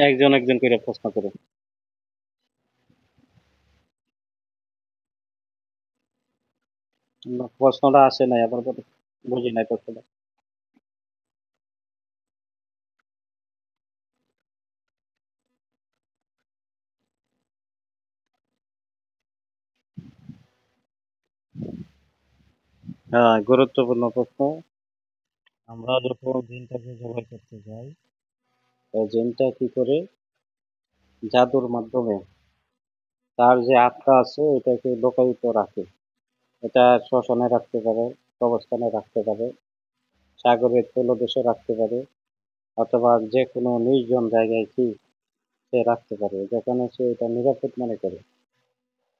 একজন একজন করে প্রশ্ন করুন। না, প্রশ্নটা আসে নাই আবার বলুন। বুঝি নাই প্রশ্নটা। হ্যাঁ, গুরুত্বপূর্ণ প্রশ্ন। আমরা যখন জিনটাকে জবাই করতে যাই, জিনটা কি করে জাদুর মাধ্যমে তার যে আত্মা আছে এটাকে লোকায়িত রাখে। এটা শ্মশানে রাখতে পারে, কবরস্থানে রাখতে পারে, সাগরের তলদেশে রাখতে পারে, অথবা যে কোনো নির্জন জায়গায় কি সে রাখতে পারে, যেখানে সে এটা নিরাপদ মনে করে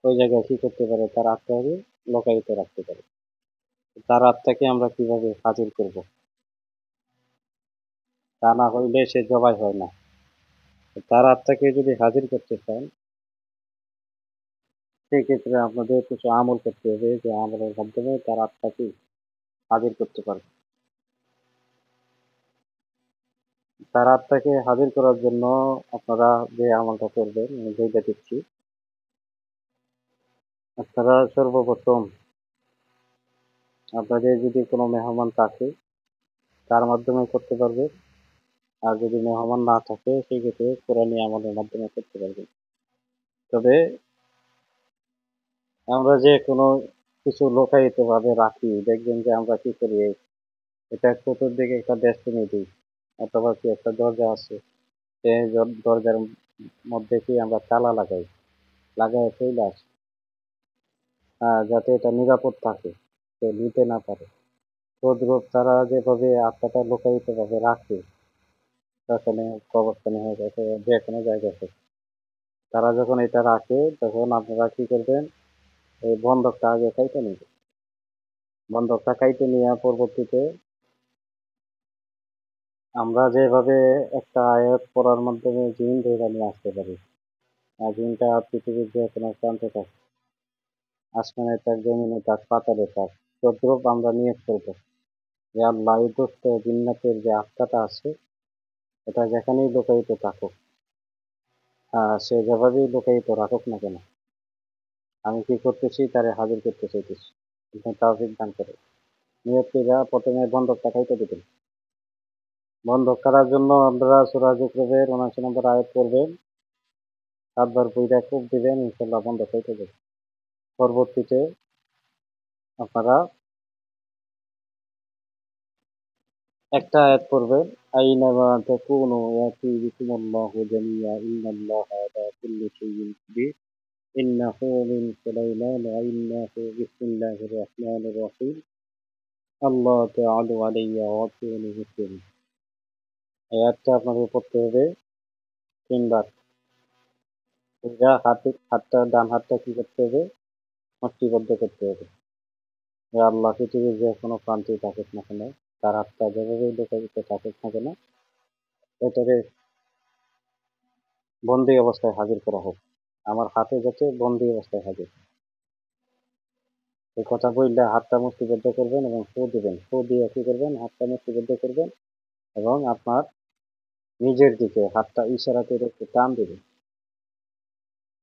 ওই জায়গায় কি করতে পারে, তার আত্মাকে লোকায়িত রাখতে পারে। তার আত্মাকে আমরা কিভাবে হাজির করব, তা না হইলে সে জবাই হয় না। তার আত্মাকে যদি হাজির করতে চান, সেক্ষেত্রে আপনাদের কিছু আমল করতে হবে, যে আমলের মাধ্যমে তার আত্মাকে হাজির করতে পারবে। তার আত্মাকে হাজির করার জন্য আপনারা যে আমলটা করবেন, আমি যেটা দিচ্ছি, আপনারা সর্বপ্রথম আপনাদের যদি কোনো মেহমান থাকে তার মাধ্যমে করতে পারবে, আর যদি মেহমান না থাকে সেক্ষেত্রে কোরআনী আমলের মাধ্যমে করতে পারবে। তবে আমরা যে কোনো কিছু লোকায়িত ভাবে রাখি, দেখবেন যে আমরা কি করি, এটা চতুর্দিকে একটা ডেস্টিনি দিই, অথবা কি একটা দরজা আছে, সেই দরজার মধ্যে কি আমরা তালা লাগাই, লাগাই চলে আসি, যাতে এটা নিরাপদ থাকে, কেউ নিতে না পারে। তদ্রূপ তারা যেভাবে আত্মাটা লোকায়িত ভাবে রাখে, সেখানে কবরস্থানে হোক অথবা যে কোনো জায়গায় হোক, তারা যখন এটা রাখে তখন আপনারা কি করবেন, এই বন্ধকটা আগে কাইটে নেবেন। বন্ধকটা কাইটে নেওয়া পরবর্তীতে আমরা যেভাবে একটা আয়াত পড়ার মাধ্যমে জিন ধরে নিয়ে আসতে পারি, আর জিনটা পৃথিবীর যে কোনো প্রান্তে থাকে, আসমানে থাক, জমিনে থাক, পাতালে থাক, তদ্রূপ আমরা নিয়ত করবো যে আল্লাহ এই দুষ্ট জিন্নাতের যে আত্মাটা আছে এটা যেখানেই লোকায়িত থাকুক, সে যেভাবেই লোকায়িত রাখুক না কেন, আমি কি করতেছি তারে হাজির করতে চাইতেছি। আপনি তাওফিক দান করে নিয়ত কইরা প্রথমে বন্ধকটা খাইতে দিবেন। বন্ধক করার জন্য আপনারা সূরা যুকরুফের ৭৯ নম্বর আয়াত পড়বেন, ৭ বার পইড়া ফুঁক দিবেন, ইনশাআল্লাহ বন্ধক হইতে যাবে। পরবর্তীতে আপনারা একটা আয়াত পড়বেন, আইনামা তাকুনু ইয়াতি বিকুমুল্লাহু জামিয়া ইন্নাল্লাহা আলা কুল্লি শাইইন কাদির ইন্নাহু মিন সুলাইমান ওয়া ইন্নাহু বিসমিল্লাহির রাহমানির রাহিম আল্লাহু তাআলা আলাইয়া ওয়াতুনি মুসলিম। আয়াতটা আপনাদের পড়তে হবে ৩ বার। এটা হাতটা ডান হাতটা কি করতে হবে, মুষ্টিবদ্ধ করতে হবে। হে আল্লাহ, পৃথিবীর যে কোনো প্রান্তেই থাকুক না কেন, তার আত্মা যেভাবেই লোকায়িত থাকুক না কেন, এটাকে বন্দি অবস্থায় হাজির করা হোক, আমার হাতে যাতে বন্দি অবস্থায় হাজির। এই কথা বললে হাতটা মুষ্টিবদ্ধ করবেন এবং ফু দিবেন। ফু দিয়ে কি করবেন, হাতটা মুষ্টিবদ্ধ করবেন এবং আপনার নিজের দিকে হাতটা ইশারা করে একটু টান দিবেন,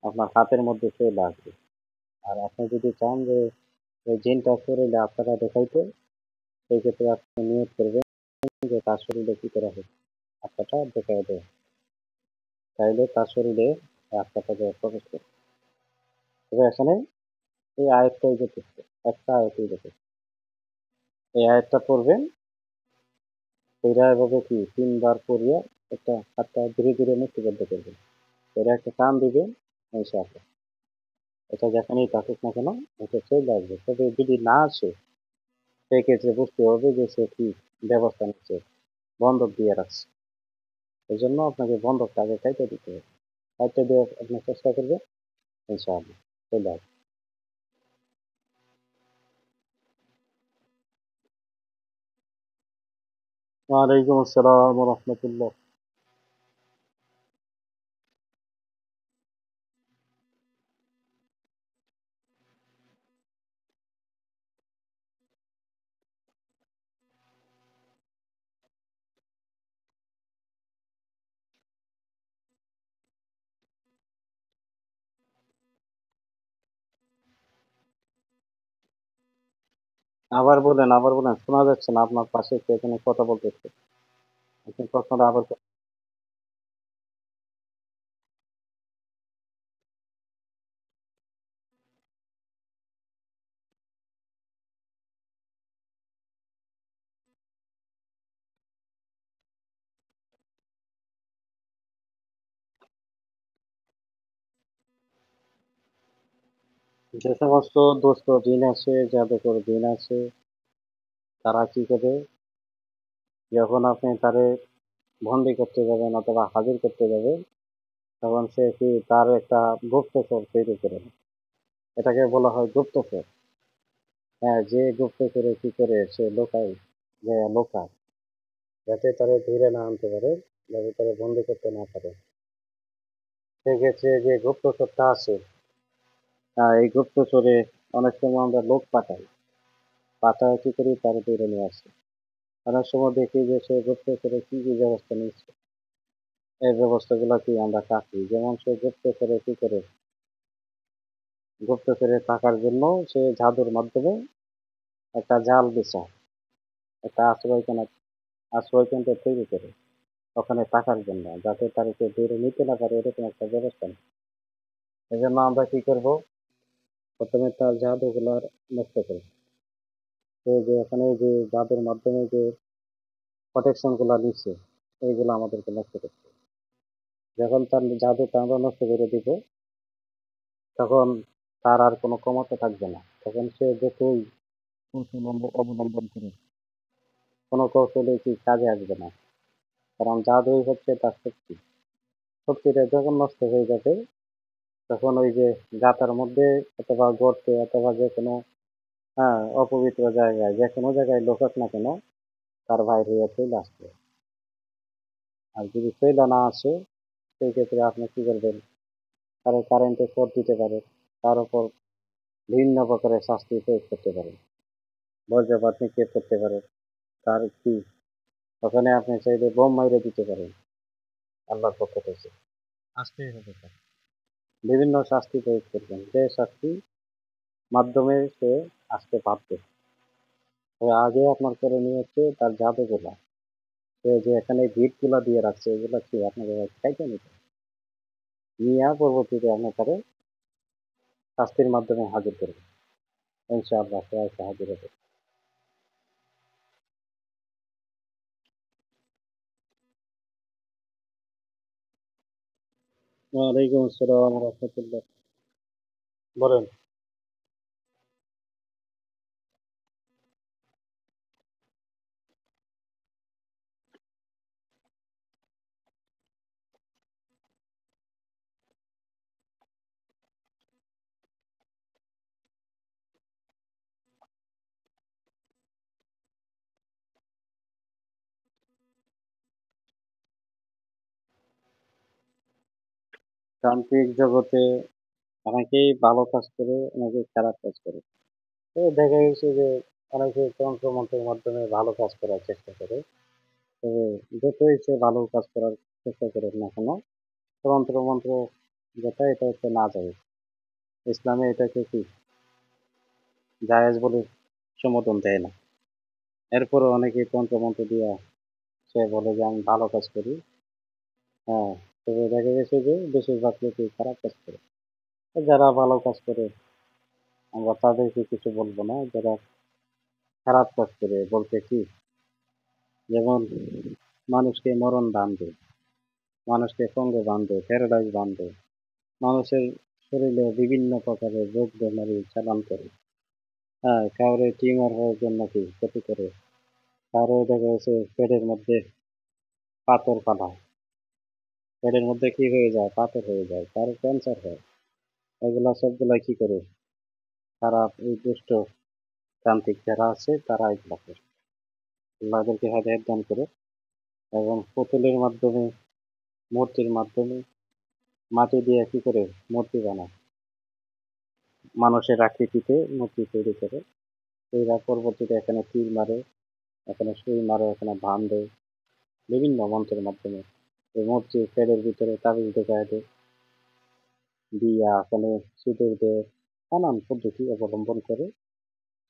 আপনার হাতের মধ্যে চলে আসবে। আর আপনি যদি চান যে ওই জিনটা শরীরে আত্মাটা দেখাইতে, সেই ক্ষেত্রে আপনি নিয়ত করবেন যে তার শরীরে কি করা হোক, আত্মাটা দেখাই দেয়, তাইলে তার শরীরে আত্মাটা প্রবেশ করে। তবে এখানে এই আয়াতটাই যথেষ্ট, একটা আয়াতই যথেষ্ট। এই আয়াতটা পড়বেন, এটা এভাবে কি ৩ বার পড়িয়া একটা হাতটা ধীরে ধীরে মুষ্টিবদ্ধ করবেন, এটা একটা টান দিবেন, ইনশাআল্লাহ এটা যেখানেই থাকুক না কেন এটা চলে আসবে। তবে যদি না আসে সেক্ষেত্রে বুঝতে হবে যে সে কি ব্যবস্থা নিচ্ছে, বন্ধক দিয়ে রাখছে। এই জন্য আপনাকে বন্ধকটা আগে কাইটে দিতে হবে। কাইটে দিয়ে আপনি চেষ্টা করবেন, ইনশাআল্লাহ চলে আসবে। ওয়ালাইকুম আসসালাম ওয়া রাহমাতুল্লাহ। আবার বলেন, শোনা যাচ্ছে না, আপনার পাশে কে এখানে কথা বলতেছে। আপনি প্রশ্নটা আবার যে সমস্ত দুষ্ট জিন আছে, জাদুকর জিন আছে, তারা কি করে, যখন আপনি তারে বন্দি করতে যাবেন অথবা হাজির করতে যাবেন, তখন সে কি তার একটা গুপ্তচর তৈরি করে। এটাকে বলা হয় গুপ্তচর। হ্যাঁ, যে গুপ্তচরে কি করে সে লোকায়, যে লোকায়, যাতে তারে ধরে না আনতে পারে, যাতে তারে বন্দি করতে না পারে। সেক্ষেত্রে যে গুপ্তচরটা আছে, এই গুপ্তচরে অনেক সময় আমরা লোক পাঠাই, পাঠায় কি করি, তারে ধরে নিয়ে আসি। অনেক সময় দেখি যে সে গুপ্তচরে কি কি ব্যবস্থা নিচ্ছে, এই ব্যবস্থাগুলো কি আমরা রাখি। যেমন সে গুপ্তচরে কি করে, গুপ্তচরে থাকার জন্য সে জাদুর মাধ্যমে একটা জাল বিছায়, একটা আশ্রয় কেন্দ্র তৈরি করে ওখানে থাকার জন্য, যাতে তারা কেউ দূরে নিতে না পারে, এরকম একটা ব্যবস্থা নেই। এই জন্য আমরা কি করব, প্রথমে তার জাদুগুলার নষ্ট করব। তো যে এখানে যে জাদুর মাধ্যমে যে প্রোটেকশন গুলা নিচ্ছে, এইগুলো আমাদেরকে নষ্ট করতে হবে। যখন তার জাদুটা আমরা নষ্ট করে দিব, তখন তার আর কোনো ক্ষমতা থাকবে না। তখন সে যতই কৌশল অবলম্বন করে, কোনো কৌশলে কি কাজে আসবে না। কারণ জাদুই হচ্ছে তার শক্তি। শক্তিটা যখন নষ্ট হয়ে যাবে, তখন ওই যে গাতার মধ্যে অথবা গর্তে অথবা যে কোনো, হ্যাঁ, অপবিত্র জায়গায়, যে কোনো জায়গায় লোকাক না কেন, তার বাইরে হয়ে চলে আসবে। আর যদি চলে না আসে, সেই ক্ষেত্রে আপনি কি করবেন, তার কারেন্টে শর্ট দিতে পারে, তার উপর ভিন্ন প্রকারের শাস্তি প্রয়োগ করতে পারেন, বজ্রপাত নিক্ষেপ করতে পারেন, তার কি, ওখানে আপনি চাইলে বোম মাইরে দিতে পারেন আল্লাহর পক্ষ থেকে। আসতেই হবে তার। বিভিন্ন শাস্তি প্রয়োগ করবেন, যে শাস্তি মাধ্যমে সে আসতে বাধ্য। তবে আগে আপনার করণীয় হচ্ছে তার জাদুগুলা, সে যে এখানে ভিতগুলা দিয়ে রাখছে, এগুলা কি আপনাকে খাইতে নিতে নিয়ে পরবর্তীতে আপনি তারে শাস্তির মাধ্যমে হাজির করবেন। ইনশাআল্লাহ সে এসে হাজির হবে। ওয়ালাইকুম আসসালাম রহমতুল্লাহ। বলেন। তান্ত্রিক জগতে অনেকেই ভালো কাজ করে, অনেকেই খারাপ কাজ করে। তো দেখা গেছে যে অনেকে তন্ত্র মন্ত্রের মাধ্যমে ভালো কাজ করার চেষ্টা করে। তবে যতই সে ভালো কাজ করার চেষ্টা করে না কেন, তন্ত্র মন্ত্র যেটা, এটা হচ্ছে না যায়। ইসলামে এটাকে কি জায়েজ বলে সমর্থন দেয় না। এরপরও অনেকে তন্ত্র মন্ত্র দিয়া সে বলে যে আমি ভালো কাজ করি। হ্যাঁ, তবে দেখা গেছে যে বেশিরভাগ লোকই খারাপ কাজ করে। তো যারা ভালো কাজ করে আমরা তাদেরকে কিছু বলবো না, যারা খারাপ কাজ করে বলতে কি, যেমন মানুষকে মরণ বাঁধে, মানুষকে সঙ্গে বাঁধে, প্যারাডাইজ বাঁধে, মানুষের শরীরে বিভিন্ন প্রকারের রোগ বেমারি চালান করে। হ্যাঁ, কাউরে টিউমার হওয়ার জন্য কি ক্ষতি করে, কারো দেখা যাচ্ছে পেটের মধ্যে পাথর পালায়, পেটের মধ্যে কি হয়ে যায়, পাথর হয়ে যায়, কারো ক্যান্সার হয়। এগুলা সবগুলা কি করে, তারা এই দুষ্ট তান্ত্রিক যারা আছে তারা এগুলা করে। আল্লাহ তাদেরকে হেদায়েত দান করে। এবং পুতুলের মাধ্যমে, মূর্তির মাধ্যমে, মাটি দিয়ে কি করে মূর্তি বানায়, মানুষের আকৃতিতে মূর্তি তৈরি করে। এরা পরবর্তীতে এখানে তীর মারে, এখানে সুই মারে, এখানে বান দেয় বিভিন্ন মন্ত্রের মাধ্যমে। এই মূর্তি পেটের ভিতরে তাবিজ ঢোকায় দেয়, দিয়া এখানে সিঁদুর দেয়, নানান পদ্ধতি অবলম্বন করে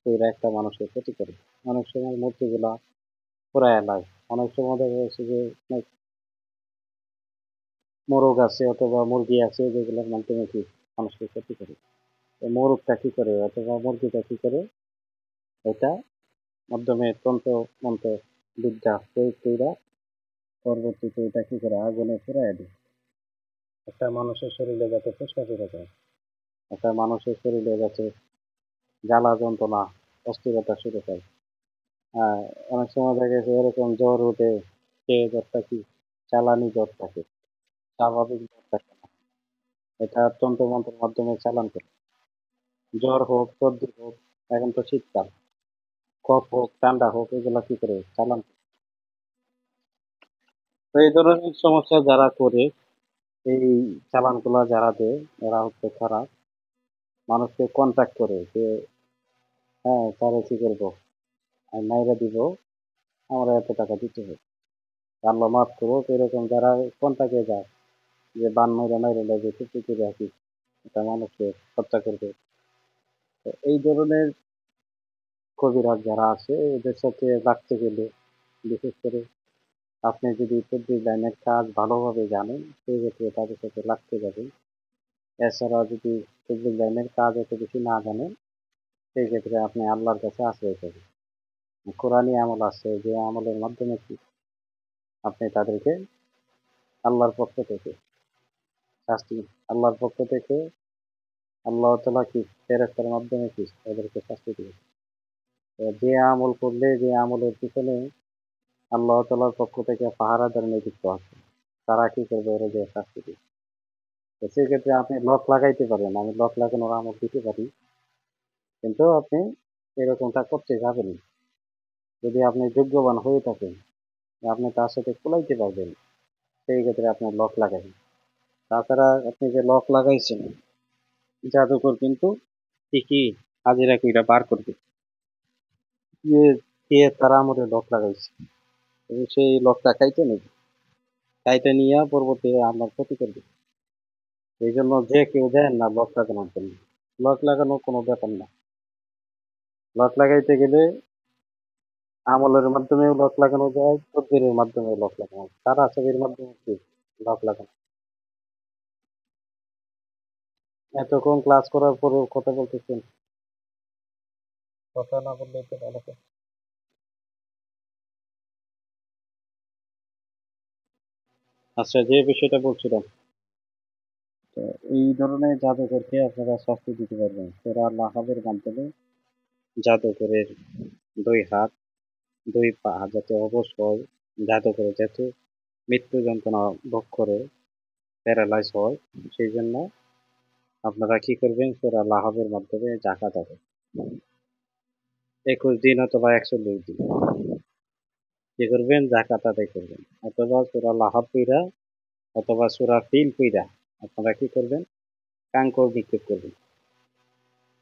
কইরা একটা মানুষের ক্ষতি করে। অনেক সময় মূর্তিগুলা পোড়ায়া লায়। অনেক সময় দেখা যাচ্ছে যে অনেক মোরগ আছে অথবা মুরগি আছে যেগুলোর মাধ্যমে কি মানুষের ক্ষতি করে। এই মোরগটা কি করে অথবা মুরগিটা কি করে, এটা মাধ্যমে তন্ত্র মন্ত্র বিদ্যা প্রয়োগ কইরা পরবর্তীতে এটা কি করে আগুনে পুড়াইয়া দেয়। একটা মানুষের শরীরে যাতে ফুসকা করে যায়, একটা মানুষের শরীরে যাতে জ্বালা যন্ত্রণা অস্থিরতা শুরু হয়। আর অনেক সময় দেখা গেছে এরকম জ্বর উঠে, সে জ্বরটা কি চালানি জ্বর থাকে, স্বাভাবিক জ্বর থাকে না। এটা তন্ত্রমন্ত্রের মাধ্যমে চালান করে। জ্বর হোক, সর্দি হোক, এখন তো শীতকাল, কফ হোক, ঠান্ডা হোক, এগুলা কি করে চালান করে। তো এই ধরনের সমস্যা যারা করে, এই চালানগুলা যারা দেয়, এরা হচ্ছে খারাপ। মানুষকে কন্ট্যাক্ট করে যে হ্যাঁ তারে কি করবো, আমি মাইরা দিব, আমরা এত টাকা দিতে হবে, আল্লাহ মাফ করুক, এরকম যারা কন্ট্যাক্টে যায় যে বান মাইরা মাইরা লাগে চুপি করে আসি, এটা মানুষকে হত্যা করবে। তো এই ধরনের কবিরাজ যারা আছে এদের সাথে লাগতে গেলে, বিশেষ করে আপনি যদি তদ্বির লাইনের কাজ ভালোভাবে জানেন সেই ক্ষেত্রে তাদের সাথে লাগতে যাবেন। এছাড়া যদি তদ্বির লাইনের কাজ এত বেশি না জানেন সেই ক্ষেত্রে আপনি আল্লাহর কাছে আশ্রয় পাবেন। কোরআনী আমল আছে যে আমলের মাধ্যমে কি আপনি তাদেরকে আল্লাহর পক্ষ থেকে শাস্তি, আল্লাহর পক্ষ থেকে আল্লাহ তাআলা কি ফেরেশতার মাধ্যমে কি তাদেরকে শাস্তি দিবে। তো যে আমল করলে, যে আমলের পিছনে আল্লাহ তাআলার পক্ষ থেকে পাহারাদার নিযুক্ত আছে, তারা কি করবে, ওরা যে শাস্তি দিবে। তো সেক্ষেত্রে আপনি লক লাগাইতে পারেন, আমি লক লাগানোর আমল দিতে পারি, কিন্তু আপনি এরকমটা করতে যাবেন না। যদি আপনি যোগ্যবান হয়ে থাকেন, আপনি তার সাথে কুলাইতে পারবেন, সেই ক্ষেত্রে আপনি লক লাগাবেন। তাছাড়া আপনি যে লক লাগাইছেন, জাদুকর কিন্তু ঠিকই হাজিরা কইরা বার করবে যে কে তার আমলে লক লাগাইছে, এবং সেই লকটা কাইটে নেবে, কাইটে নিয়ে পরবর্তীতে আপনার ক্ষতি করবে। এই জন্য যে কেউ দেন না লক লাগানোর জন্য, লক লাগানো কোনো ব্যাপার না। লক লাগাইতে গেলে আমলের মাধ্যমেও লক লাগানো যায়, তদবিরের মাধ্যমেও লক লাগানো যায়, তারা ছবির মাধ্যমে কি লক লাগানো। এতক্ষণ ক্লাস করার পরেও কথা বলতেছেন, কথা না বললে তো ভালো করে। আচ্ছা, যে বিষয়টা বলছিলাম, তো এই ধরনের জাদুকরকে আপনারা শাস্তি দিতে পারবেন সূরা লাহাবের মাধ্যমে। জাদুকরের 2 হাত, 2 পা যাতে অবশ হয়, জাদুকরে যাতে মৃত্যু যন্ত্রণা ভোগ করে প্যারালাইজ হয়, সেই জন্য আপনারা কি করবেন, সূরা লাহাবের মাধ্যমে জাকাত আদায় 21 দিন অথবা 120 দিন কি করবেন, জাকাত আদায় করবেন, অথবা সূরা লাহাব পইড়া অথবা সূরা ফিল পইড়া আপনারা কি করবেন, কাঙ্কর নিক্ষেপ করবেন,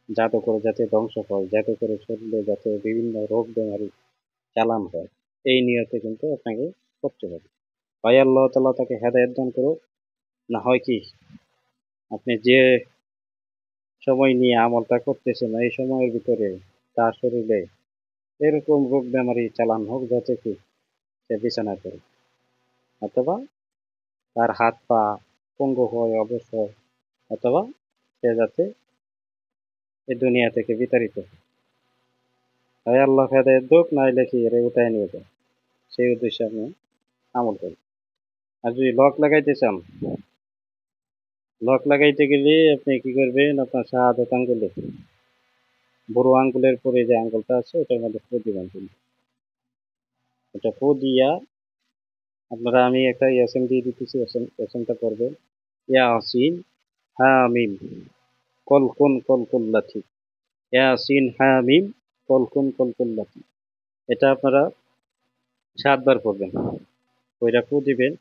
যাতে করে যাতে ধ্বংস হয়, যাতে করে শরীরে যাতে বিভিন্ন রোগ বেমারি চালান হয়, এই নিয়তে কিন্তু আপনাকে করতে হবে। হয় আল্লাহ তাআলা তাকে হেদায়েত দান করুক, না হয় কি আপনি যে সময় নিয়ে আমলটা করতেছেন এই সময়ের ভিতরে তার শরীরে এরকম রোগ বেমারি চালান হোক যাতে কি সে বিছানায় পড়ে, অথবা তার হাত পা পঙ্গু হয়, অবশ হয়, অথবা সে যাতে এই দুনিয়া থেকে বিতাড়িত হয়। হয় আল্লাহ হেদায়েত হোক, নাইলে কি এরে উঠায় নিয়ে যায়, সেই উদ্দেশ্যে আপনি আমল করেন। আর যদি লক লাগাইতে চান, লক লাগাইতে গেলে আপনি কি করবেন, আপনার শাহাদাত আঙ্গুলে, বুড়ো আঙ্গুলের পরে যে আঙ্গুলটা আছে ওটার মধ্যে ফু দিবেন কিন্তু, ওটা ফু দিয়া আপনারা, আমি একটা ইয়াসিন দিয়ে দিতেছি, ইয়াসিনটা করবেন, ইয়াসিন হামিম কলকুন কলকুল্লাথি, ইয়াসিন হামিম কলকুন কলকুল্লাথি, এটা আপনারা 7 বার পড়বেন। ওইটা ফু দিবেন,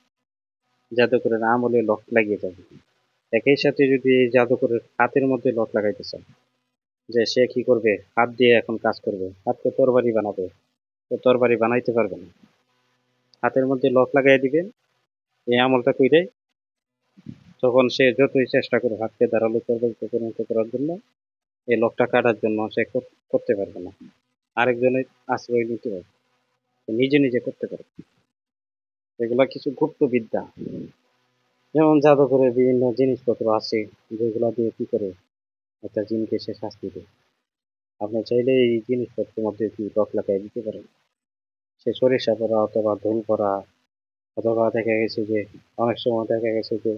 জাদুকরের আমলে লক লাগিয়ে যাবে। একই সাথে যদি এই জাদুকরের হাতের মধ্যে লক লাগাইতে চান, যে সে কি করবে, হাত দিয়ে এখন কাজ করবে, হাতকে তরবারি বানাবে, তো তরবারি বানাইতে পারবে না, হাতের মধ্যে লক লাগাই দিবেন, এই আমলটা কইরে তখন সে যতই চেষ্টা করে হাতকে ধারালো তরবারিতে পরিণত করার জন্য, এই লকটা কাটার জন্য সে করতে পারবে না, আরেকজনের আশ্রয় নিতে হবে, নিজে নিজে করতে পারবে। এগুলা কিছু গুপ্ত বিদ্যা, যেমন জাদুঘরে বিভিন্ন জিনিসপত্র আছে যেগুলা দিয়ে কি করে একটা জিনকে সে শাস্তি দেয়। আপনি চাইলে এই জিনিসপত্রের মধ্যে কি লক লাগাই দিতে পারেন। সে সরিষা পড়া অথবা ধুল পড়া, অথবা দেখা গেছে যে অনেক সময় দেখা গেছে যে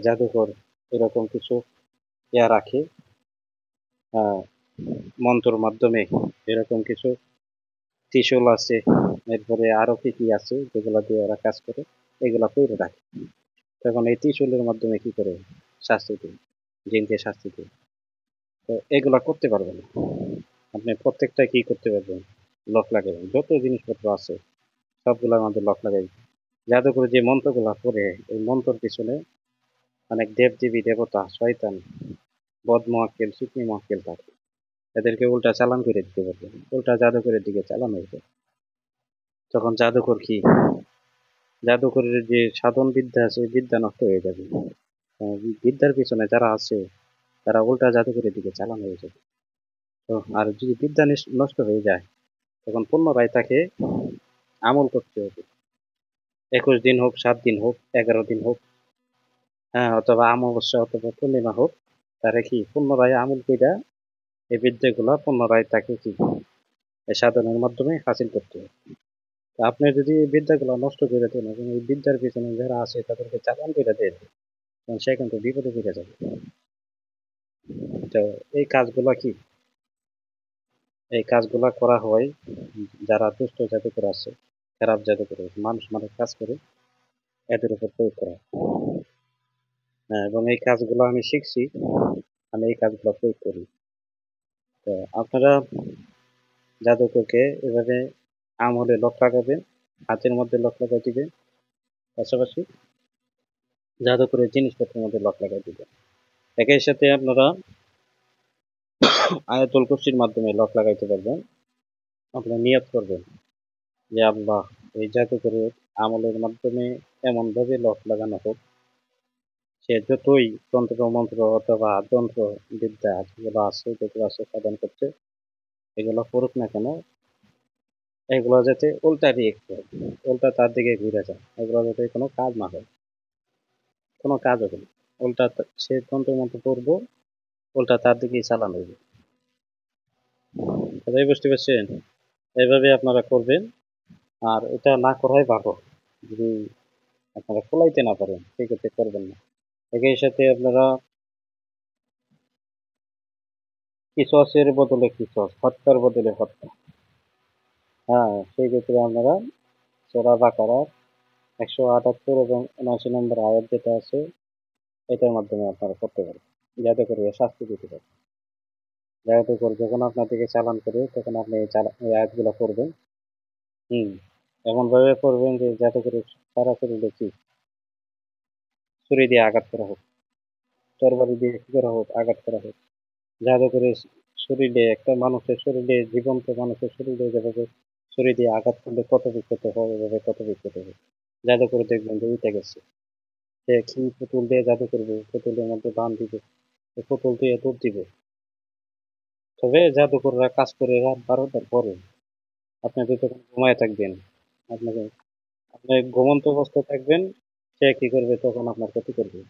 জাদুকর এরকম কিছু রাখে আহ মন্ত্রর মাধ্যমে, এরকম কিছু ত্রিশূল আছে, এরপরে আরো কি কি আছে যেগুলা দিয়ে ওরা কাজ করে, এগুলা করে রাখে। তখন এই ত্রিশূলের মাধ্যমে কি করে শাস্তি দেয়, জিনকে শাস্তি দেয়। তো এগুলা করতে পারবেন না। আপনি প্রত্যেকটা কি করতে পারবেন, লক লাগাবেন। যত জিনিসপত্র আছে সবগুলোর মধ্যে লক লাগাই। জাদুকর যে মন্ত্রগুলা পড়ে, এই মন্ত্রের পিছনে অনেক দেব দেবী দেবতা শয়তান বদ মহাক্কেল শুকনি মহাক্কেল থাকে, এদেরকে উল্টা চালান করে দিতে পারবে, উল্টা জাদুকরের দিকে চালান হয়ে যায়। তখন জাদুকর কি, জাদুকরের যে সাধন বিদ্যা আছে বিদ্যা নষ্ট হয়ে যাবে। বিদ্যার পিছনে যারা আছে তারা উল্টা জাদুকরের দিকে চালান হয়ে যাবে। তো আর যদি বিদ্যা নষ্ট হয়ে যায়, তখন পুনরায় তাকে আমল করতে হবে। 21 দিন হোক, 7 দিন হোক, 11 দিন হোক, হ্যাঁ, অথবা অমাবস্যা অথবা পূর্ণিমা হোক, তারা কি পুনরায় আমল কইরা এই বিদ্যাগুলা পুনরায় তাকে কি এই সাধনের মাধ্যমে হাসিল করতে হবে। তো আপনি যদি এই বিদ্যাগুলো নষ্ট করে দেন এবং এই বিদ্যার পিছনে যারা আছে তাদেরকে চালান করে দেন, তখন সে কিন্তু বিপদে পড়ে যাবে। তো এই কাজগুলা কি, এই কাজগুলা করা হয় যারা দুষ্ট জাদুকর আছে, খারাপ জাদুকর মানুষ মারার কাজ করে, এদের উপর প্রয়োগ করা হয়। হ্যাঁ, এবং এই কাজগুলো আমি শিখছি, আমি এই কাজগুলো প্রয়োগ করি। তো আপনারা জাদুকরকে এভাবে আমলে লক লাগাবেন, হাতের মধ্যে লক লাগাই দিবেন, পাশাপাশি জাদুকরের জিনিসপত্রের মধ্যে লক লাগাই দিবেন। একই সাথে আপনারা আয়াতুল কুরসির মাধ্যমে লক লাগাইতে পারবেন। আপনারা নিয়ত করবেন যে আল্লাহ, এই জাদুকরের আমলের মাধ্যমে এমনভাবে লক লাগানো হোক, সে যতই তন্ত্র মন্ত্র অথবা যন্ত্র বিদ্যা যেগুলো আছে সাধন করছে, এগুলো করুক না কেন, এগুলো যাতে উল্টা রিয়েক্ট করে, উল্টা তার দিকে ঘুরে যায়, এগুলো যাতে কোনো কাজ না হয়, কোনো কাজ হবে না। উল্টা সে তন্ত্র মন্ত্র করবো, উল্টা তার দিকেই চালানো হবে। কথাই বুঝতে পারছেন? এইভাবে আপনারা করবেন। আর এটা না করাই ভালো। যদি আপনারা ফলাইতে না পারেন সেক্ষেত্রে করবেন না। একই সাথে আপনারা কিসসের বদলে কিসস, হত্যার বদলে হত্যা, হ্যাঁ, সেই ক্ষেত্রে আপনারা সূরা বাকারার 178 এবং 79 নম্বর আয়াত যেটা আছে, এটার মাধ্যমে আপনারা করতে পারেন, যাতে করে শাস্তি দিতে পারেন। যাতে করে যখন আপনার দিকে চালান করে তখন আপনি এই আয়াতগুলো করবেন। এমন ভাবে করবেন যে যাতে করে সারা শরীরে কি ছুরি দিয়ে আঘাত করা হোক, তরবারি দিয়ে কি করা হোক, আঘাত করা হোক, যাতে করে শরীরে, একটা মানুষের শরীরে, জীবন্ত মানুষের শরীরে যেভাবে ছুরি দিয়ে আঘাত করলে কত বিক্ষত হয়, এভাবে কত বিক্ষত হয়, যাতে করে দেখবেন যে উঠে গেছে। সে কি পুতুল দিয়ে জাদু করবে, পুতুলের মধ্যে বান দিবে, পুতুল দিয়ে দুধ দিবে। তবে জাদুকররা কাজ করে রাত 12টার পরে। আপনি যতক্ষণ ঘুমায় থাকবেন, আপনাকে, আপনি ঘুমন্ত অবস্থায় থাকবেন, সে কি করবে তখন আপনার ক্ষতি করবে,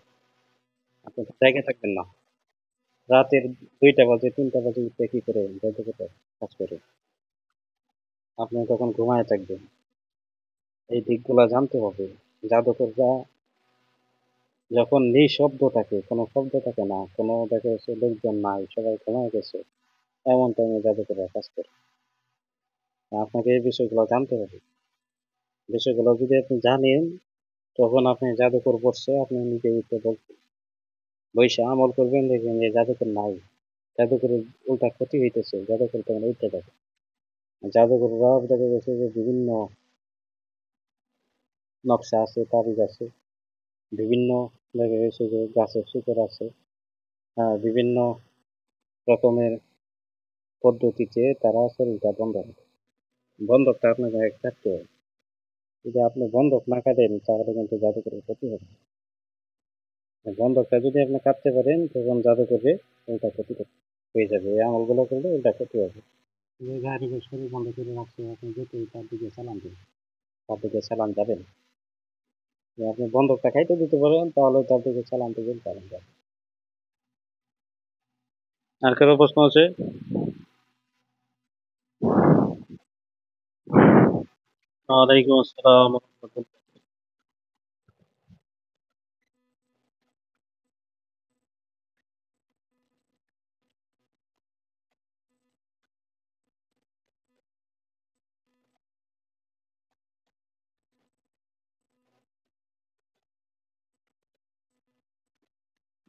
আপনি তো জায়গায় থাকবেন না। রাতের 2টা বাজে 3টা বাজে উঠে কি করে জাদুকররা কাজ করে, আপনি তখন ঘুমায় থাকবেন। এই দিকগুলা জানতে হবে। জাদুকররা যখন নিঃশব্দ থাকে, কোনো শব্দ থাকে না, কোনো দেখা যাচ্ছে লোকজন নাই, সবাই ঘুমায় গেছে, এমন টাইমে জাদুকররা কাজ করে। আপনাকে এই বিষয়গুলো জানতে হবে। বিষয়গুলো যদি আপনি জানেন, তখন আপনি জাদুকর বসছে, আপনি নিজে উঠে বলবেন, বৈশা আমল করবেন, দেখবেন যে জাদুকর নাই, জাদুকরের উল্টা ক্ষতি হইতেছে, জাদুকর তখন উঠতে থাকে। জাদুকররা দেখা গেছে যে বিভিন্ন নকশা আছে, তাবিজ আছে, বিভিন্ন দেখা গেছে যে গাছের শিকড় আছে, বিভিন্ন রকমের পদ্ধতিতে তারা শরীরটা বন্ধ রাখে। বন্ধকটা আপনাকে থাকতে হবে। যদি আপনি বন্ধক না কাটেন তাহলে কিন্তু জাদুকরের ক্ষতি হবে। বন্ধকটা যদি আপনি কাটতে পারেন তখন জাদুকরকে ওইটা ক্ষতি করবে। হয়ে যাবে। এই আমলগুলো করলে এটা ক্ষতি হবে। যে গাড়িকে শরীর বন্ধ করে রাখছে, আপনি যেতেই তার দিকে চালান দিন, তার দিকে চালান যাবেন। যে আপনি বন্ধকটা খাইতে দিতে পারেন, তাহলে তার দিকে চালান দিবেন, চালান যাবে। আর কারো প্রশ্ন আছে? ওয়ালাইকুম আসসালাম।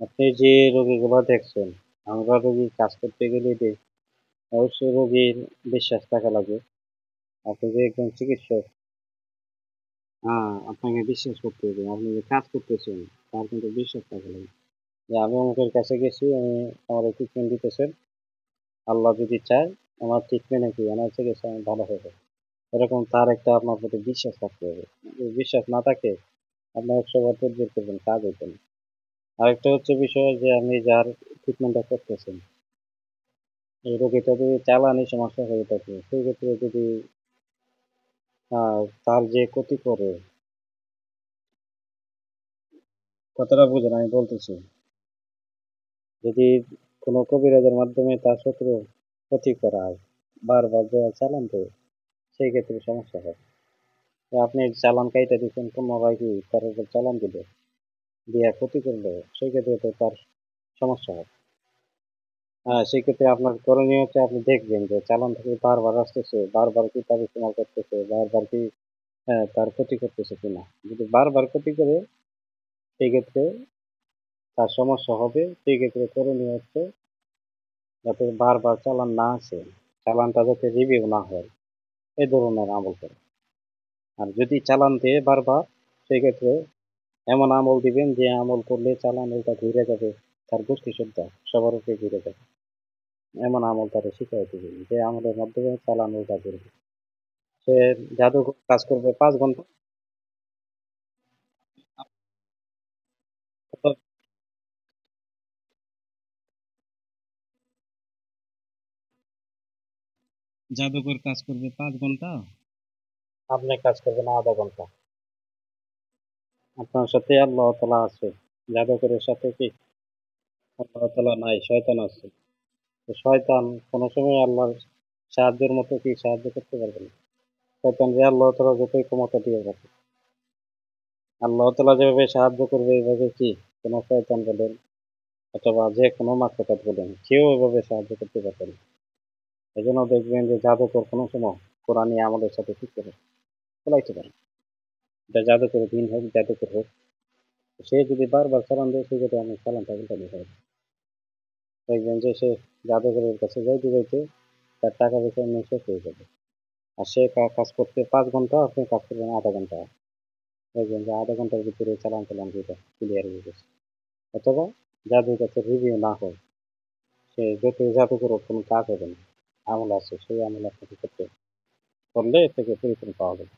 আপনি যে রোগীগুলো দেখছেন, আমরা রোগী কাজ করতে গেলে অবশ্যই রোগীর বিশ্বাস থাকা লাগে। আপনি যে একজন চিকিৎসক, হ্যাঁ, আপনাকে বিশ্বাস করতে হবে। আপনি যে কাজ করতেছেন, তার কিন্তু বিশ্বাস থাকা লাগে। যে আমি অমুকের কাছে গেছি, আমার ট্রিটমেন্ট দিতেছেন, আল্লাহ যদি চায় আমার ট্রিটমেন্টে কি আমার চিকিৎসা আমি ভালো হবে, এরকম তার একটা আপনার প্রতি বিশ্বাস থাকতে হবে। যদি বিশ্বাস না থাকে, আপনি 100 বার তদবির করবেন, কাজ হইবে না। আরেকটা হচ্ছে বিষয় যে আপনি যার ট্রিটমেন্টটা করতেছেন, এই রোগীটা যদি চালানি সমস্যা হয়ে থাকে, সেই ক্ষেত্রে যদি তার যে ক্ষতি করে, কতটা বুঝেন আমি বলতেছি, যদি কোনো কবিরাজের মাধ্যমে তার শত্রু ক্ষতি করায়, বারবার যে চালান দেয়, সেই ক্ষেত্রে সমস্যা হয়। তো আপনি চালান কাইটা দিচ্ছেন, পুনরায় কি তার উপর চালান দিলে, দিয়া ক্ষতি করলে, সেই ক্ষেত্রে তো তার সমস্যা হয়। হ্যাঁ, সেই ক্ষেত্রে আপনার করণীয় হচ্ছে আপনি দেখবেন যে চালান থেকে বারবার আসতেছে, বারবার কি তার ইস্তেমাল করতেছে, বারবার কি তার ক্ষতি করতেছে কিনা। যদি বারবার ক্ষতি করে, সেই ক্ষেত্রে তার সমস্যা হবে। সেই ক্ষেত্রে করণীয় হচ্ছে যাতে বারবার চালান না আসে, চালানটা যাতে রিভিউ না হয়, এই ধরনের আমল করে। আর যদি চালান দিয়ে বারবার, সেই ক্ষেত্রে এমন আমল দিবেন যে আমল করলে চালান ওটা ঘুরে যাবে, তার গোষ্ঠী শ্রদ্ধা সবার উপরে ঘুরে যাবে। এমন আমল তারা শিখাই দিবেন যে আমলের মাধ্যমে চালান ওটা করবে। সে জাদু কাজ করবে 5 ঘন্টা। জাদুকর কাজ করবে 5 ঘন্টা, আপনি কাজ করবেন আধা ঘন্টা। আপনার সাথে আল্লাহ তালা আছে, জাদুকরের সাথে কি আল্লাহ তালা নাই, শয়তান আছে। তো শয়তান কোনো সময় আল্লাহর সাহায্যের মতো কি সাহায্য করতে পারবে না। শয়তান যে আল্লাহ তালা যতই ক্ষমতা দিয়ে রাখে, আল্লাহ তালা যেভাবে সাহায্য করবে এইভাবে কি কোনো শয়তান বলেন অথবা যে কোনো মাকলুকাত বলেন, কেউ এভাবে সাহায্য করতে পারবে না। এই জন্য দেখবেন যে জাদুকর কোনো সময় কোরআনী আমাদের সাথে ঠিক করে চলাইতে পারে। এটা জাদুকরের দিন হোক, জাদুকর হোক, সে যদি বারবার চালান দেয়, সেক্ষেত্রে আমি চালানটা উল্টা দিতে হবে। দেখবেন যে সে জাদুকরের কাছে যাইতে যাইতে তার টাকা পয়সা এমনি শেষ হয়ে যাবে। আর সে কাজ করতে 5 ঘন্টা, আপনি কাজ করবেন আধা ঘন্টা। দেখবেন যে আধা ঘন্টার ভিতরে চালান চালান দুইটা ক্লিয়ার হয়ে গেছে। অথবা যাদের কাছে রিভিউ না হয়, সে যতই জাদু করুক কোনো কাজ হবে না। আমল আছে, সেই আমল আপনাকে করতে করলে এর থেকে পরিত্রাণ পাওয়া যাবে।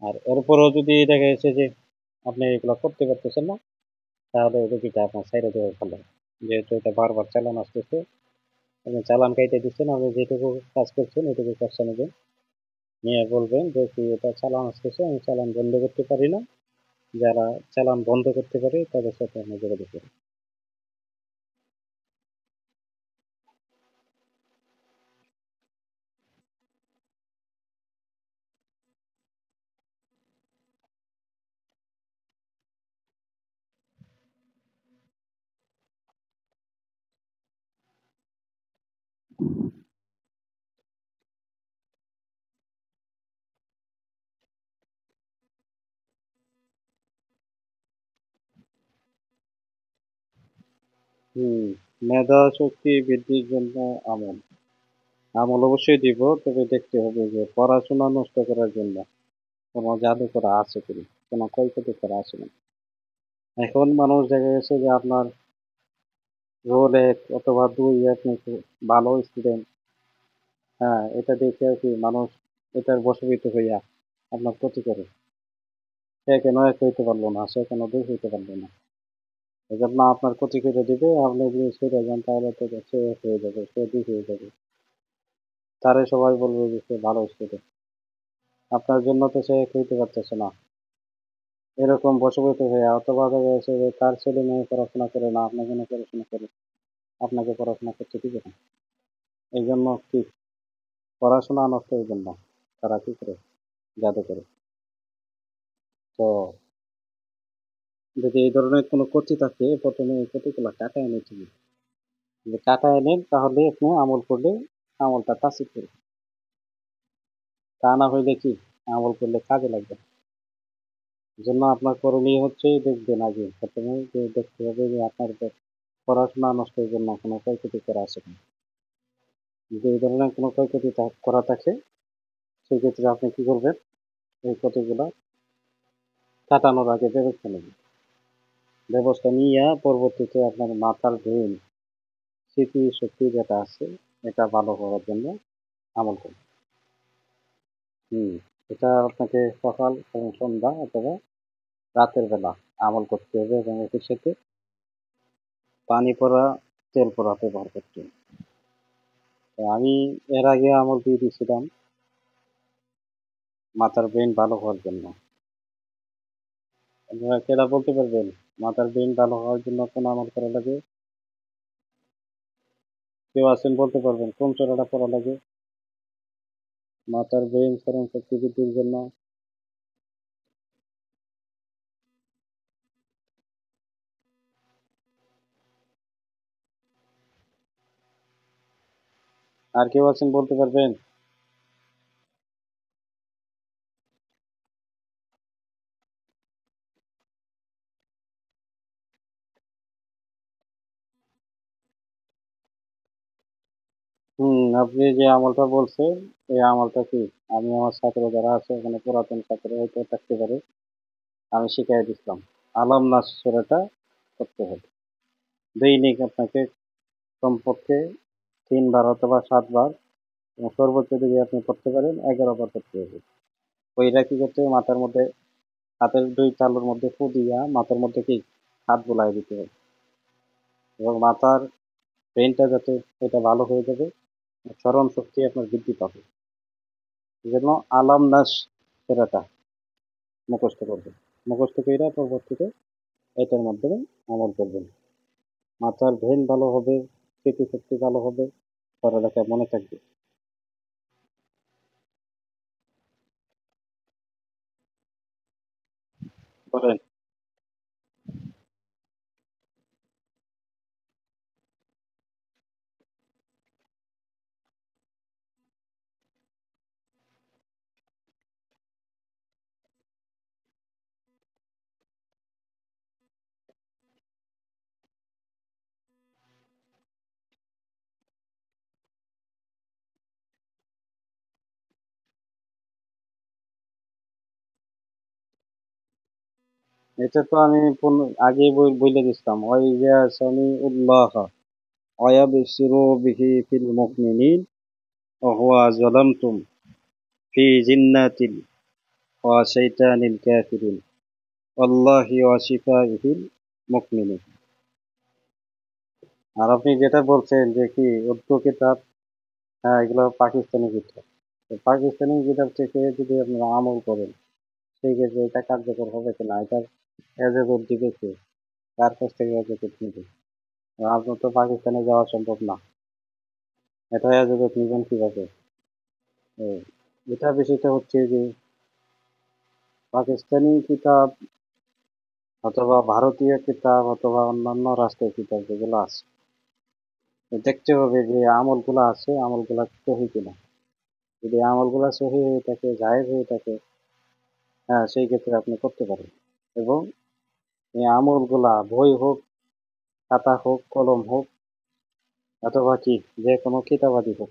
আর এরপরও যদি দেখা যাচ্ছে যে আপনি এগুলো করতে পারতেছেন না, তাহলে রুগীটা আপনার ছেড়ে দেওয়া ভালো। যেহেতু এটা বারবার চালান আসতেছে, আপনি চালান কাইটে দিচ্ছেন, আপনি যেটুকু কাজ করছেন এটুকু কষ্ট নেবেন, নিয়ে বলবেন যে কি এটা চালান আসতেছে, আমি চালান বন্ধ করতে পারি না, যারা চালান বন্ধ করতে পারে তাদের সাথে আপনি যোগাযোগ করুন। হুম, মেধা শক্তি বৃদ্ধির জন্য আমল আমল অবশ্যই দিব, তবে দেখতে হবে যে পড়াশোনা নষ্ট করার জন্য কোনো জাদু করা আছে কিনা, কোনো ক্ষয়ক্ষতি করা আছে কিনা। এখন মানুষ দেখা গেছে যে আপনার রোল 1 অথবা 2 আপনি খুব ভালো স্টুডেন্ট, হ্যাঁ, এটা দেখে আর কি মানুষ এটার বশীভূত হইয়া আপনার ক্ষতি করে। সে কেন 1 হইতে পারলো না, সে কেন 2 হইতে পারলো না, এই জন্য আপনার ক্ষতি করে দিবে, আপনি যদি সরে যান তাহলে তো সে এক হয়ে যাবে, সে দুই হয়ে যাবে, তারে সবাই বলবে যে সে ভালো স্টুডেন্ট, আপনার জন্য তো সে এক হইতে পারতেছে না। এরকম বশবর্তী হয়ে অথবা দেখা যাচ্ছে যে তার ছেলে মেয়ে পড়াশোনা করে না, আপনি কেন পড়াশোনা করে, আপনাকে পড়াশোনা করতে দিবে না। এই জন্য কি, পড়াশোনা নষ্ট হয়ে জন্য তারা কি করে, জাদু করে। তো যদি এই ধরনের কোনো ক্ষতি থাকে, প্রথমে এই ক্ষতিগুলো কাটায় নিতে হবে। যদি কাটায় নেন তাহলে আপনি আমল করলে আমলটা তাসির করবে, তা না হইলে কি আমল করলে কাজে লাগবে না। এই জন্য আপনার করণীয় হচ্ছে দেখবেন আগে প্রথমে যে দেখতে হবে যে আপনার পড়াশোনা নষ্টের জন্য কোনো ক্ষয়ক্ষতি করা আছে কিনা। যদি এই ধরনের কোনো ক্ষয়ক্ষতি করা থাকে, সেক্ষেত্রে আপনি কি করবেন, এই ক্ষতিগুলো কাটানোর আগে ব্যবস্থা নেবেন। ব্যবস্থা নিয়ে পরবর্তীতে আপনার মাথার ব্রেন স্মৃতি শক্তি যেটা আছে এটা ভালো হওয়ার জন্য আমল করবেন। হুম, এটা আপনাকে সকাল এবং সন্ধ্যা অথবা রাতের বেলা আমল করতে হবে এবং এটির সাথে পানি পড়া তেল পড়া ব্যবহার করতে হবে। তো আমি এর আগে আমল দিয়ে দিয়েছিলাম মাথার ব্রেন ভালো হওয়ার জন্য। আপনারা কেটা বলতে পারবেন মাথার ব্রেন ভালো হওয়ার জন্য কোন আমল করা লাগে? কেউ আছেন বলতে পারবেন কোন চোরাটা পড়া লাগে মাথার ব্রেন স্মরণ শক্তি বৃদ্ধির জন্য? আর কেউ আছেন বলতে পারবেন? আপনি যে আমলটা বলছেন এই আমলটা কি, আমি আমার ছাত্র যারা আছে ওখানে পুরাতন ছাত্র হয়তো থাকতে পারে, আমি শিখাই দিচ্ছিলাম। আলাম নাস সূরাটা করতে হবে দৈনিক আপনাকে, কমপক্ষে 3 বার অথবা 7 বার, এবং সর্বোচ্চ যদি আপনি করতে পারেন 11 বার করতে হবে। ওইটা কি করতে হবে, মাথার মধ্যে হাতের 2 তালুর মধ্যে ফু দিয়া মাথার মধ্যে কি হাত বুলাই দিতে হবে, এবং মাথার ব্রেনটা যাতে এটা ভালো হয়ে যাবে, স্মরণ শক্তি আপনার বৃদ্ধি পাবে। এই জন্য আলাম নাস সূরাটা মুখস্থ করবেন। মুখস্থ কইরা পরবর্তীতে এটার মাধ্যমে আমল করবেন। মাথার ব্রেন ভালো হবে, স্মৃতিশক্তি ভালো হবে, পড়ালেখা মনে থাকবে। বলেন। এটা তো আমি আগে বইলে দিছিলাম, ওয়াইজা সামি উল্লাহ ওয়াবশিরু বিহি ফিল মুমিনিন ওয়া হুয়া যালামতুম ফি জিন্নাতিল ওয়া শাইতানিল কাফিরিন আল্লাহি ওয়া শিফাইহিল মুমিনিন। আর আপনি যেটা বলছেন যে কি উর্দু কিতাব, হ্যাঁ এগুলো পাকিস্তানি কিতাব। তো পাকিস্তানি কিতাব থেকে যদি আপনারা আমল করেন, সেই ক্ষেত্রে এটা কার্যকর হবে কিনা, এটার এজাজত দিবে কে, কার কাছ থেকে এজাজত নিবে? আপনার তো পাকিস্তানে যাওয়া সম্ভব না, এটা এজাজত নিবেন কিভাবে? এই, এটা বিষয়টা হচ্ছে যে পাকিস্তানি কিতাব অথবা ভারতীয় কিতাব অথবা অন্যান্য রাষ্ট্রের কিতাব যেগুলো আছে, দেখতে হবে যে আমলগুলো আছে আমলগুলা সহি কিনা। যদি আমলগুলা সহি হয়ে থাকে, জায়েজ হয়ে থাকে, হ্যাঁ সেই ক্ষেত্রে আপনি করতে পারেন। এবং এই আমলগুলা বই হোক, খাতা হোক, কলম হোক, অথবা কি যে কোনো কিতাবাদি হোক,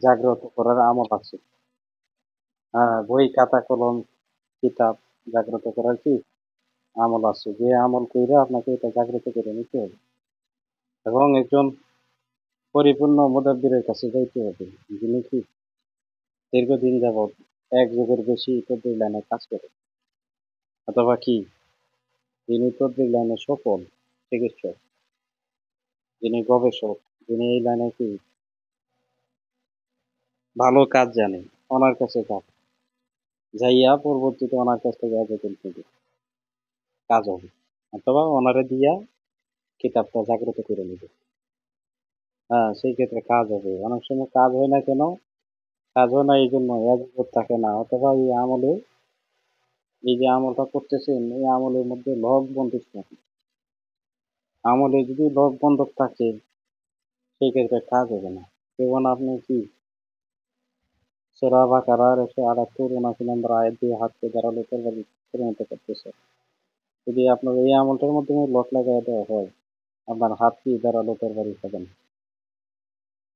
জাগ্রত করার আমল আছে। হ্যাঁ, বই খাতা কলম কিতাব জাগ্রত করার কি আমল আছে, যে আমল কইরা আপনাকে এটা জাগ্রত করে নিতে হবে। এবং একজন পরিপূর্ণ মুদাব্বিরের কাছে যাইতে হবে, যিনি কি দীর্ঘদিন যাবৎ 1 যুগের বেশি তদবির লাইনে কাজ করে, অথবা কি যিনি তদবির লাইনে সফল, চিকিৎসক, যিনি গবেষক, যিনি এই লাইনে কি ভালো কাজ জানেন, ওনার কাছে কাজ যাইয়া পরবর্তীতে ওনার কাছ থেকে আবেদন করবে, কাজ হবে। অথবা ওনারে দিয়া কিতাবটা জাগ্রত করে নেবে। হ্যাঁ, সেই ক্ষেত্রে কাজ হবে। অনেক সময় কাজ হয় না কেন? কাজ হয় না এই জন্য এয়াজত থাকে না, অথবা এই আমলে এই যে আমলটা করতেছেন এই আমলের মধ্যে লক বন্ধক থাকে। আমলে যদি লক বন্ধক থাকে সেই ক্ষেত্রে কাজ হবে না। যেমন আপনি কি সূরা বাকারার 178 79 নম্বর আয়াত দিয়ে হাতকে ধারালো তরবারি পরিণত করতেছে। যদি আপনার এই আমলটার মাধ্যমে লক লাগাই দেওয়া হয়, আপনার হাত কি ধারালো তরবারি হবে না।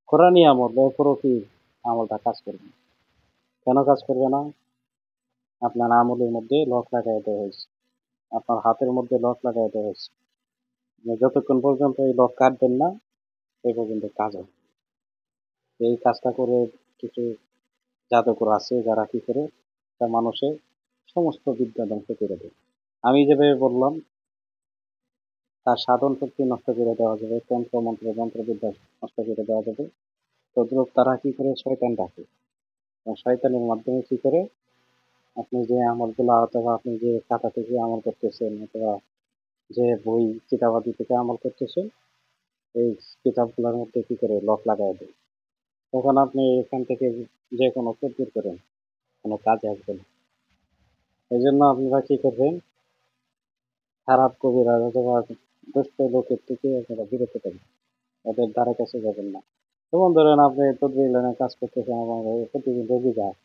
কোরআনই আমল, এরপরও কি আমলটা কাজ করবে না। কেন কাজ করবে না? আপনার আমলের মধ্যে লক লাগাই দেওয়া হয়েছে, আপনার হাতের মধ্যে লক লাগাই দেওয়া হয়েছে। আপনি যতক্ষণ পর্যন্ত এই লক কাটবেন না সেই পর্যন্ত কাজ হবে। এই কাজটা করে কিছু জাদুকর আছে যারা কি করে তা মানুষের সমস্ত বিদ্যা ধ্বংস করে দেয়। আমি যেভাবে বললাম তার সাধন শক্তি নষ্ট করে দেওয়া যাবে, তন্ত্র মন্ত্র যন্ত্রবিদ্যা নষ্ট করে দেওয়া যাবে। তদ্রূপ তারা কি করে শয়তান ডাকে, এবং শয়তানের মাধ্যমে কি করে আপনি যে আমলগুলো অথবা আপনি যে খাতা থেকে আমল করতেছেন অথবা যে বই কিতাবাদি থেকে আমল করতেছেন এই কিতাবগুলোর মধ্যে কি করে লক লাগাই দেয়। তখন আপনি এখান থেকে যে কোনো তদবির করেন, কোনো কাজে আসবে না। এই জন্য আপনারা কি করবেন, খারাপ কবিরাজ অথবা দুষ্ট লোকের থেকে আপনারা বিরত থাকবেন, ওদের ধারে কাছে যাবেন না। যেমন ধরেন আপনি তদবির লাইনে কাজ করতেছেন, আমার প্রতিদিন রোগী যায়,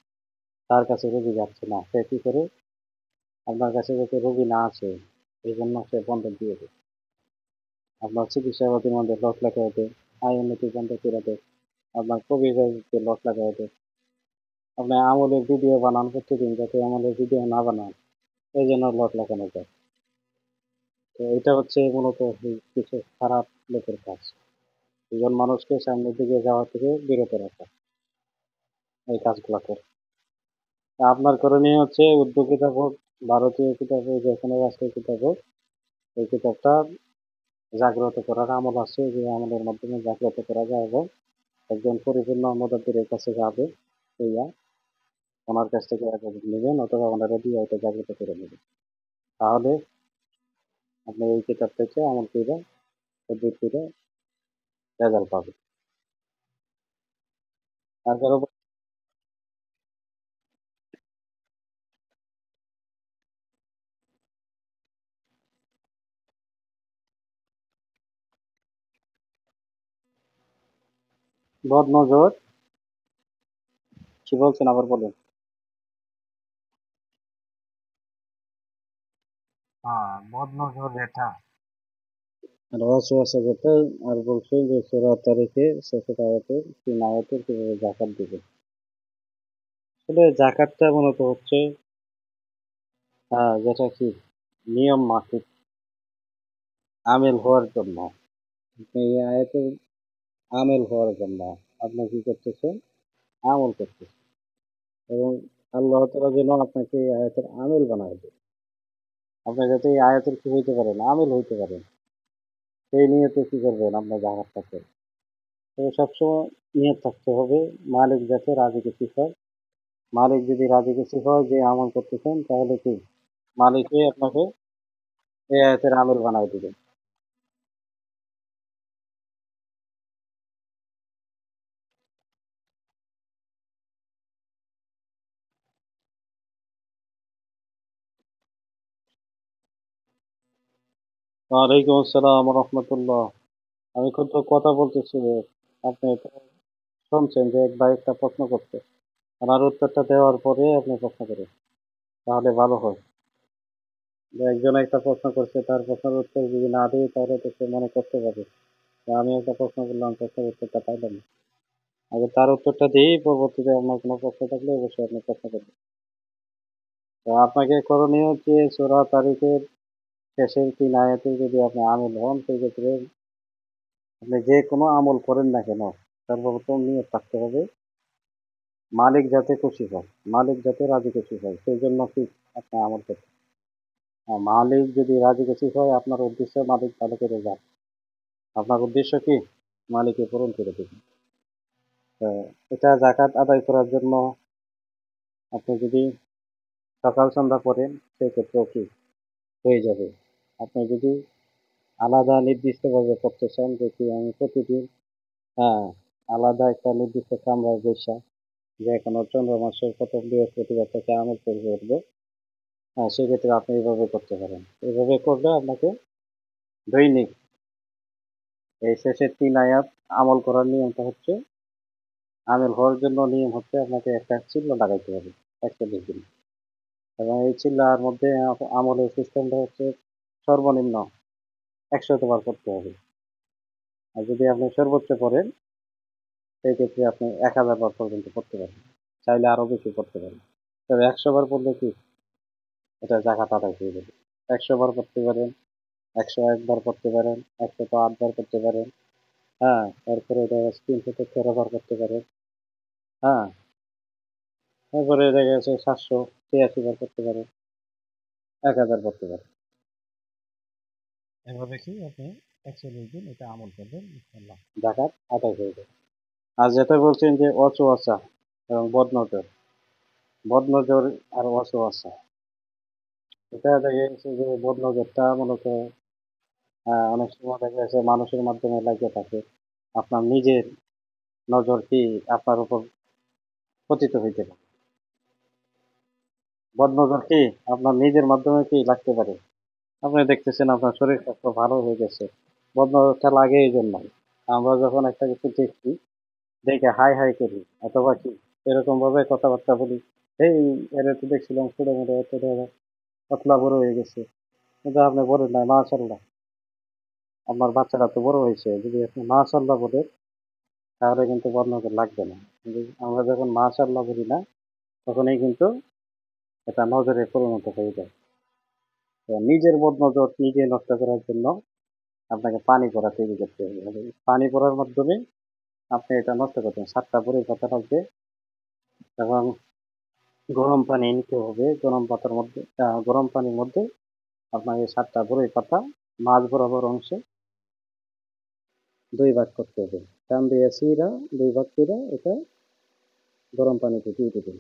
তার কাছে রোগী যাচ্ছে না, সে কি করে আপনার কাছে যাতে রোগী না আসে এই জন্য সে বন্ধক দিয়ে দেয়। আপনার চিকিৎসাপাতির মধ্যে লক লাগাই দেয়, আয় উন্নতি বন্ধ করে দেয়, আপনার কবিরাজকে লক লাগাই দেয়। আপনি আমলের ভিডিও বানান প্রতিদিন, যাতে আমলের ভিডিও না বানান এই জন্য লক লাগানো যায়। তো এটা হচ্ছে মূলত কিছু খারাপ লোকের কাজ। দুজন মানুষকে সামনের দিকে যাওয়া থেকে বিরত রাখা এই কাজগুলো করে। তা আপনার করণীয় হচ্ছে উর্দু কিতাব হোক, ভারতীয় কিতাব হোক, যে কোনো রাষ্ট্রীয় কিতাব হোক, এই কিতাবটা জাগ্রত করার আমল আছে, যে আমলের মাধ্যমে জাগ্রত করা যায়, এবং একজন পরিপূর্ণ মুদাব্বিরের কাছে যাবে, হইয়া ওনার কাছ থেকে নেবেন অথবা ওনারা দিয়ে এটা জাগ্রত করে নেবেন। তাহলে আপনি এই কিতাব থেকে আমল করে তদবির করে রেজাল্ট পাবেন। আর কারো বদ নজর কি বলছেন আবার বলেন? হ্যাঁ, বদ নজর এটা আর ওয়াসওয়াসা যেটা, আর বলছে যে 16 তারিখে 600 আয়াতের 3 আয়াতের কিভাবে যাকাত দিবে। আসলে যাকাতটা মূলত হচ্ছে যেটা কি নিয়ম মাফিক আমেল হওয়ার জন্য। আপনি এই আয়াতের আমেল হওয়ার জন্য আপনি কি করতেছেন, আমল করতেছেন, এবং আল্লাহ তাআলা যেন আপনাকে এই আয়াতের আমেল বানায় দেয়। আপনি যাতে এই আয়াতের কি হইতে পারেন, আমেল হইতে পারেন, সেই নিয়তে কি করবেন আপনার জাকাতটা করবেন। তো সবসময় নিয়ত থাকতে হবে মালিক যাতে রাজি খুশি হয়। মালিক যদি রাজি খুশি হয় যে আমল করতেছেন, তাহলে কি মালিকই আপনাকে এই আয়াতের আমেল বানায় দিবেন। ওয়ালাইকুম আসসালাম রহমতুল্লাহ। আমি কিন্তু কথা বলতেছি, আপনি তো শুনছেন যে এক ভাই একটা প্রশ্ন করছে, ওনার উত্তরটা দেওয়ার পরে আপনি প্রশ্ন করেন, তাহলে ভালো হয়। যে একজন একটা প্রশ্ন করছে, তার প্রশ্নের উত্তর যদি না দিই তাহলে তো সে মনে করতে পারে যে আমি একটা প্রশ্ন করলাম, প্রশ্নের উত্তরটা পাইলাম না। আগে তার উত্তরটা দিই, পরবর্তীতে আপনার কোনো প্রশ্ন থাকলে অবশ্যই আপনি প্রশ্ন করবেন। তো আপনাকে করণীয় হচ্ছে সূরা তারিখের শেষের 3 আয়াতে যদি আপনি আমিল হন, সেক্ষেত্রে আপনি যে কোনো আমল করেন না কেন সর্বপ্রথম নিয়ত থাকতে হবে মালিক যাতে খুশি হয়, মালিক যাতে রাজি খুশি হয়, সেই জন্য কি আপনি আমল করতে। মালিক যদি রাজি খুশি হয়, আপনার উদ্দেশ্য মালিক ভালো করে যান। আপনার উদ্দেশ্য কি? মালিককে পূরণ করে দেবেন। তো এটা জাকাত আদায় করার জন্য আপনি যদি সকাল সন্ধ্যা পড়েন, সেক্ষেত্রেও কি হয়ে যাবে। আপনি যদি আলাদা নির্দিষ্টভাবে করতে চান যে কি আমি প্রতিদিন, হ্যাঁ, আলাদা একটা নির্দিষ্ট কামরায় বসা যে কোনো চন্দ্র মাসের প্রথম বৃহস্পতিবার থেকে আমল শুরু করবো, হ্যাঁ, সেক্ষেত্রে আপনি এইভাবে করতে পারেন। এইভাবে করলে আপনাকে দৈনিক এই শেষের ৩ আয়াত আমল করার নিয়মটা হচ্ছে, আমেল হওয়ার জন্য নিয়ম হচ্ছে আপনাকে একটা চিহ্ন লাগাইতে হবে ৪১ দিন। এবং এই চিল্লার মধ্যে আমলের সিস্টেমটা হচ্ছে সর্বনিম্ন ১০০ বার করতে হবে। আর যদি আপনি সর্বোচ্চ পড়েন, সেই ক্ষেত্রে আপনি ১০০০ বার পর্যন্ত পড়তে পারেন। চাইলে আরো বেশি পড়তে পারেন। তবে ১০০ বার পড়লে কি এটা জাকাত আদায় হয়ে যাবে। ১০০ বার পড়তে পারেন, ১০১ বার পড়তে পারেন, ১০৮ বার করতে পারেন। হ্যাঁ, এরপরে দেখা যাচ্ছে ৩১৩ বার করতে পারেন। হ্যাঁ, এরপরে দেখা যাচ্ছে ৭৮৩ বার করতে পারেন, ১০০০ করতে পারেন। এভাবে কি আপনি ৪১ দিন এটা আমল করবেন, ইনশাআল্লাহ জাকাত আদায় হয়ে যাবে। আর যেটা বলছেন যে অচুয়াচা এবং বদনজর, বদনজর আর অচুয়াচা, এটা দেখা গেছে যে বদনজরটা মূলত অনেক সময় দেখা যাচ্ছে মানুষের মাধ্যমে লাগিয়ে থাকে। আপনার নিজের নজর কি আপনার উপর পতিত হইতে পারে। বদনজর কি আপনার নিজের মাধ্যমে কি লাগতে পারে। আপনি দেখতেছেন আপনার শরীর স্বাস্থ্য ভালো হয়ে গেছে, বদনজরটা লাগে এই জন্য আমরা যখন একটা কিছু দেখি, দেখে হাই হাই করি, অথবা কি এরকম ভাবে কথাবার্তা বলি, এই এর তো দেখছিলাম ছোট মোটো এত পাতলা বড় হয়ে গেছে, কিন্তু আপনি বলেন না মাশাল্লাহ, আপনার বাচ্চারা তো বড় হয়েছে, যদি আপনি মাশাল্লাহ বলেন তাহলে কিন্তু বদনজর লাগবে না। কিন্তু আমরা যখন মাশাল্লাহ বলি না, তখনই কিন্তু এটা নজরে পরিণত হয়ে যায়। তো নিজের বদনজর নিজে নষ্ট করার জন্য আপনাকে পানি পড়া তৈরি করতে হবে। পানি পড়ার মাধ্যমে আপনি এটা নষ্ট করতে হবে। ৭টা বড়ি পাতা লাগবে এবং গরম পানি নিতে হবে। গরম পানির মধ্যে আপনাকে ৭টা বড়ই পাতা মাঝ বরাবর অংশে ২ ভাগ করতে হবে। টান দিয়ে চিরা ২ ভাগ কইরা এটা গরম পানিতে দিয়ে দিবেন।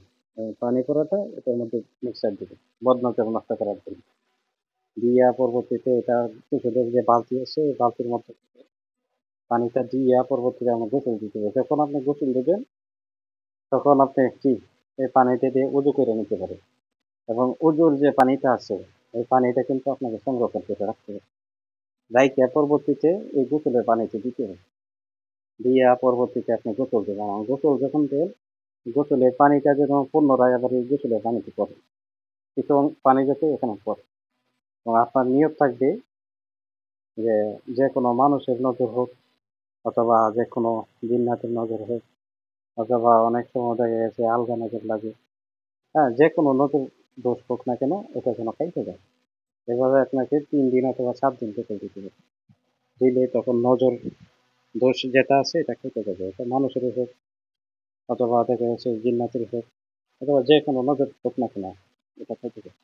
পানি পড়াটা এটার মধ্যে মিক্সার দিবেন। বদনজর নষ্ট করার জন্য। দিয়া পরবর্তীতে এটা ওষুধের যে বালতি আছে, এই বালতির মধ্যে পানিটা দিয়া পরবর্তীতে আমরা গোসল দিতে হবে। যখন আপনি গোসল দিবেন, তখন আপনি কি এই পানিটা দিয়ে উযু করে নিতে পারেন। এবং উযুর যে পানিটা আছে, এই পানিটা কিন্তু আপনাকে সংরক্ষণ করে রাখতে হবে। রাইখা পরবর্তীতে এই গোসলের পানিতে দিতে হবে। দিয়া পরবর্তীতে আপনি গোসল দিবেন। আর গোসল যখন দেন, গোসলের পানিটা যেন পুনরায় আবার এই গোসলের পানিতে পড়ে। কিছু পানি যাতে এখানে পড়ে। এবং আপনার নিয়ত থাকবে যে, যেকোনো মানুষের নজর হোক, অথবা যেকোনো জিন্নাতের নজর হোক, অথবা অনেক সময় দেখা গেছে আলগা নজর লাগে। হ্যাঁ, যেকোনো নজর দোষ হোক না কেন, এটা যেন কাইটা যায়। এভাবে আপনাকে ৩ দিন অথবা ৭ দিন গোসল দিতে হবে। দিলে তখন নজর দোষ যেটা আছে এটা কেটে যাবে। এটা মানুষের হোক, অথবা দেখা যাচ্ছে জিন্নাতের হোক, অথবা যেকোনো নজর হোক না কেন, এটা কেটে যাবে।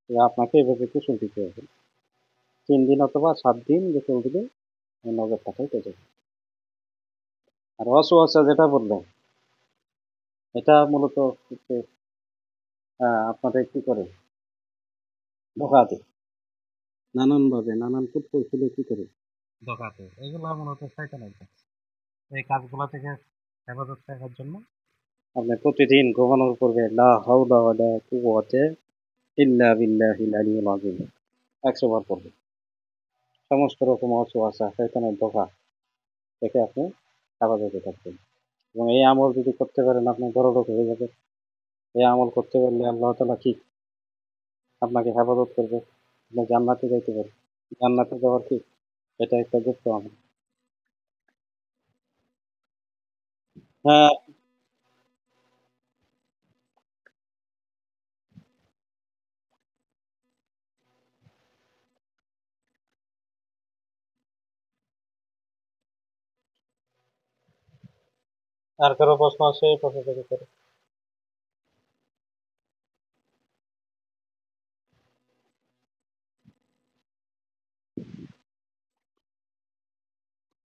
তো আপনাকে এভাবে গোসল দিতে হবে। ৩ দিন অথবা ৭ দিন গোসল দিলে এই নজরটা কেটে যাবে। আর ওয়াসওয়াসা যেটা বললেন, এটা মূলত হচ্ছে আপনাদের কি করে? ধোঁকা দেয়। নানানভাবে নানান কূটকৌশলে কি করে? ধোঁকা দেয়। এগুলা মূলত শয়তানের কাজ। এই কাজগুলা থেকে হেফাজত থাকার জন্য আপনি প্রতিদিন ঘুমানোর পূর্বে লা হাওলা ওয়ালা কুওয়াতা ইল্লা বিল্লাহিল আলিয়্যিল আযীম ১০০ বার পড়বেন। সমস্ত রকম ওয়াসওয়াসা, শয়তানের ধোঁকা থেকে আপনি হেফাজতে থাকবেন। এবং এই আমল যদি করতে পারেন, আপনি বড়লোক হয়ে যাবেন। এই আমল করতে পারলে আল্লাহ তাআলা কি আপনাকে হেফাজত করবে। আপনি জান্নাতে যাইতে পারবেন। জান্নাতে যাওয়ার কি এটা একটা গুপ্ত আমল। হ্যাঁ, আর কারো প্রশ্ন আছে? প্রশ্ন থেকে করে।